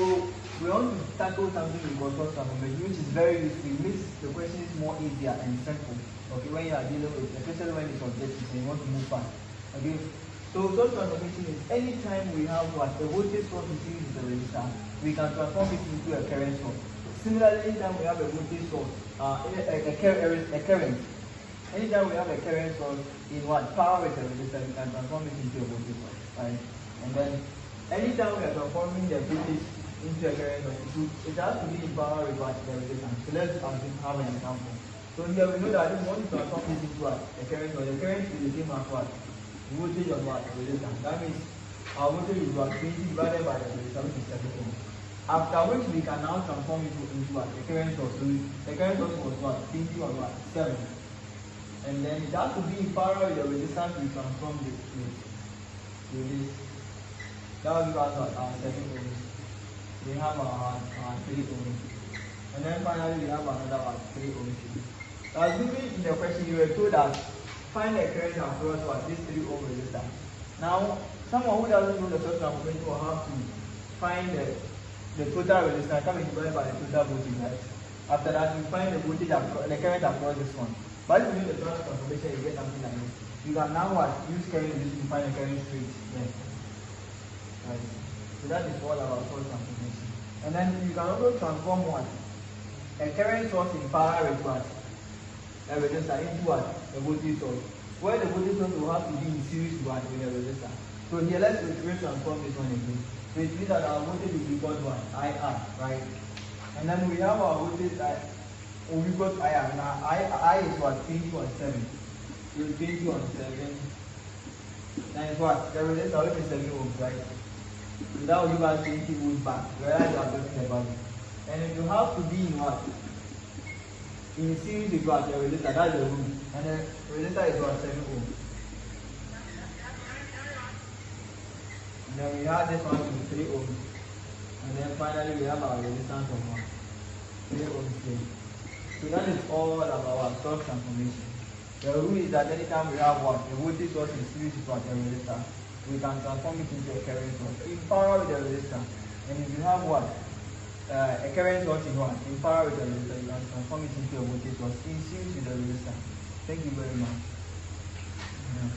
So we want to tackle something we call source transformation, which is very useful. It makes the questions more easier and simple. Okay, when you are dealing with, especially when it's objective and you want to move fast. Okay. So source transformation is anytime we have what a voltage source is used with a resistor, we can transform it into a current source. Similarly, anytime we have a voltage source, a current. Anytime we have a current source in what power with a resistor, we can transform it into a voltage source, right? And then anytime we are transforming the voltage into a current source, it has to be in power with what the resistance. So let's have an example. So here we know that if we want to transform this into what a current source, the current is the same as what voltage of what resistance. That means our voltage is what 20 divided by the resistance, which is 7 ohms. After which we can now transform it into what the current source. So the current source was what 20 or what 7. And then it has to be in parallel with the resistance we transform it to this. That will give us our 7 ohms. We have our 3 ohms. And then finally we have another 3 ohms. As given in the question, you were told that find the current across what this 3 ohm resistor. Now, someone who doesn't know the source transformation will have to find the total resistance coming divided by the total voltage, right? After that, you find the voltage across the current across this one. But if you do the source transformation, you get something like this. You can now what use current to find the current straight. Yeah. Right. So that is all about source transformation. And then you can also transform what a current source in parallel with what a resistor into what a voltage source. Where the voltage source will have to be in series with a resistor. So here let's transform this one again. So it means that our voltage will be equal to what IR, right? And then we have our voltage we got IR. Now I is what 20 on 7. So 20 on 7. That is what the resistor which is 7 ohms, right? So that will give us 20 ohms back. Whereas you are talking about it. And if you have to be in what? In series with what the resistor, that's the rule. And the resistor is what 7 ohms. And then we have this one to be 3 ohms. And then finally we have our resistance of what? 3 ohms here. So that is all about our source transformation. The rule is that anytime we have what a voltage source in series with what a resistor, we can transform it into a current source in parallel with the resistor. And if you have what a current source in what in parallel with the resistor, you can transform it into a voltage source in series with the resistor. Thank you very much. Yeah.